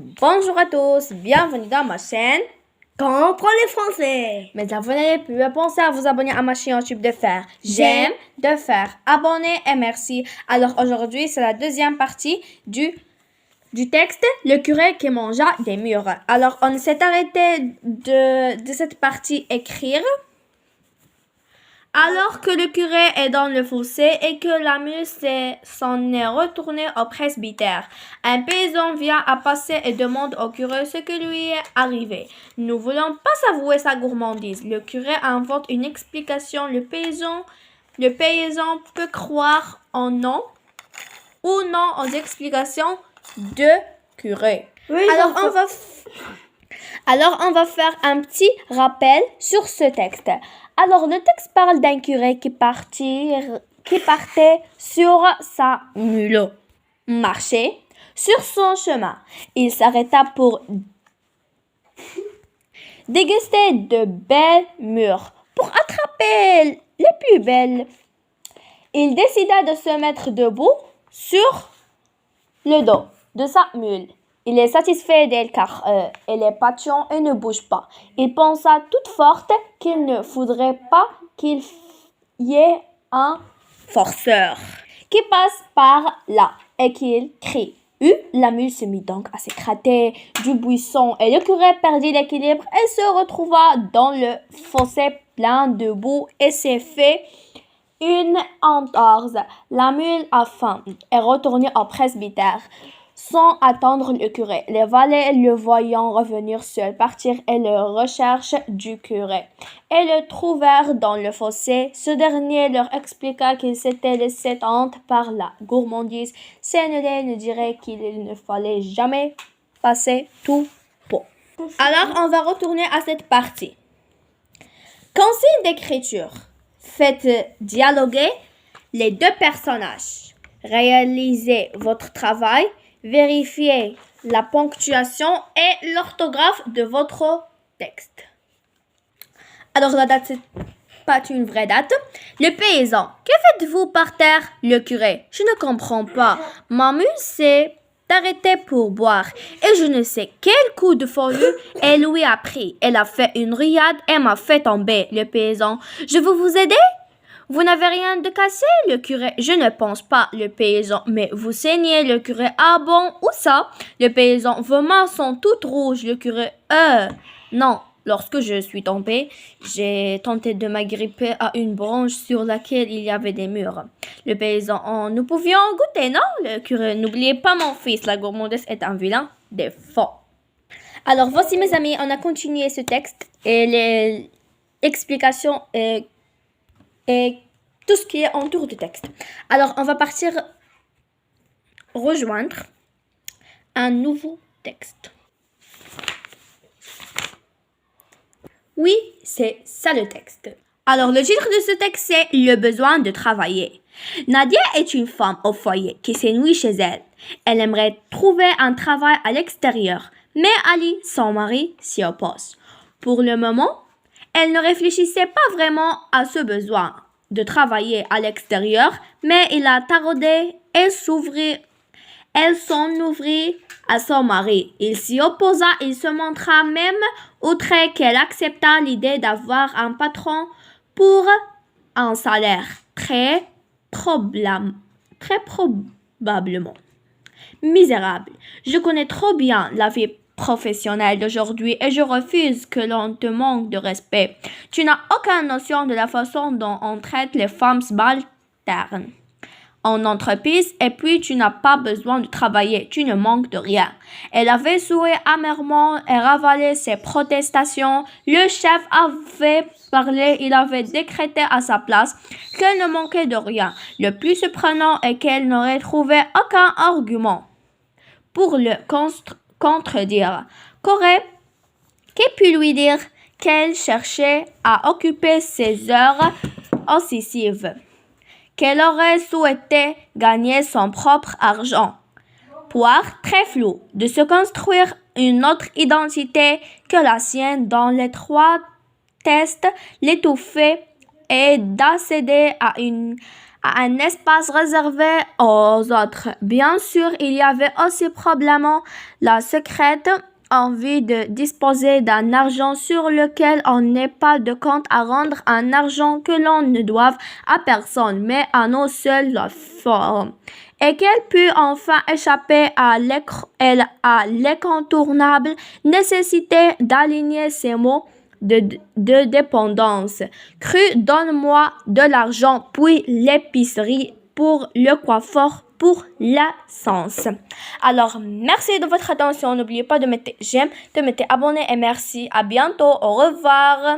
Bonjour à tous, bienvenue dans ma chaîne. Comprends le français. Mais vous n'avez plus à penser à vous abonner à ma chaîne YouTube de faire j'aime, de faire abonner et merci. Alors aujourd'hui, c'est la deuxième partie du texte Le curé qui mangea des mûres. Alors on s'est arrêté de cette partie écrire. Alors que le curé est dans le fossé et que la mule s'en est retournée au presbytère, un paysan vient à passer et demande au curé ce qui lui est arrivé. Ne voulant pas avouer sa gourmandise, le curé invente une explication. Le paysan peut croire en non ou non aux explications de curé. Oui, Alors, on va faire un petit rappel sur ce texte. Alors, le texte parle d'un curé qui partait sur sa mule, marchait sur son chemin. Il s'arrêta pour déguster de belles mûres, pour attraper les plus belles. Il décida de se mettre debout sur le dos de sa mule. Il est satisfait d'elle car elle est patiente et ne bouge pas. Il pensa toute forte qu'il ne faudrait pas qu'il y ait un forceur qui passe par là et qu'il crie. La mule se mit donc à s'écrater du buisson et le curé perdit l'équilibre et se retrouva dans le fossé plein de boue et s'est fait une entorse. La mule a faim et retournée au presbytère sans attendre le curé. Les valets, le voyant revenir seul, partirent à la recherche du curé et le trouvèrent dans le fossé. Ce dernier leur expliqua qu'il s'était laissé tenter par la gourmandise. Sénégal ne dirait qu'il ne fallait jamais passer tout pot. Alors, on va retourner à cette partie. Consigne d'écriture. Faites dialoguer les deux personnages. Réalisez votre travail. Vérifiez la ponctuation et l'orthographe de votre texte. Alors, la date, c'est pas une vraie date. Le paysan. Que faites-vous par terre? Le curé. Je ne comprends pas. Ma mule s'est arrêtée pour boire et je ne sais quel coup de folie elle lui a pris. Elle a fait une riade et m'a fait tomber. Le paysan. Je veux vous aider? Vous n'avez rien de cassé, le curé? Je ne pense pas, le paysan. Mais vous saignez, le curé. Ah bon, où ça? Le paysan. Vos mains sont toutes rouges, le curé. Non. Lorsque je suis tombée, j'ai tenté de m'agripper à une branche sur laquelle il y avait des murs. Le paysan. Oh, nous pouvions goûter, non? Le curé. N'oubliez pas, mon fils, la gourmandise est un vilain défaut. Alors, voici, mes amis, on a continué ce texte et les explications et tout ce qui est autour du texte. Alors, on va partir rejoindre un nouveau texte. Oui, c'est ça le texte. Alors, le titre de ce texte, c'est « Le besoin de travailler ». Nadia est une femme au foyer qui s'ennuie chez elle. Elle aimerait trouver un travail à l'extérieur, mais Ali, son mari, s'y oppose. Pour le moment, elle ne réfléchissait pas vraiment à ce besoin de travailler à l'extérieur, mais il a tardé et elle s'en ouvrit à son mari. Il s'y opposa, il se montra même outré qu'elle accepta l'idée d'avoir un patron pour un salaire très probablement misérable. Je connais trop bien la vie professionnelle d'aujourd'hui et je refuse que l'on te manque de respect. Tu n'as aucune notion de la façon dont on traite les femmes subalternes en entreprise et puis tu n'as pas besoin de travailler, tu ne manques de rien. Elle avait souri amèrement et ravalé ses protestations. Le chef avait parlé, il avait décrété à sa place qu'elle ne manquait de rien. Le plus surprenant est qu'elle n'aurait trouvé aucun argument pour le contredire. Qui pu lui dire qu'elle cherchait à occuper ses heures occessives, qu'elle aurait souhaité gagner son propre argent. Poire très flou de se construire une autre identité que la sienne dans les trois tests, l'étouffer et d'accéder à à un espace réservé aux autres. Bien sûr, il y avait aussi probablement la secrète envie de disposer d'un argent sur lequel on n'ait pas de compte à rendre, un argent que l'on ne doive à personne, mais à nos seuls formes. Et qu'elle put enfin échapper à l'incontournable nécessité d'aligner ces mots de dépendance. Cru, donne-moi de l'argent, puis l'épicerie pour le coiffeur, pour l'essence. Alors, merci de votre attention. N'oubliez pas de mettre j'aime, de mettre abonné et merci. À bientôt. Au revoir.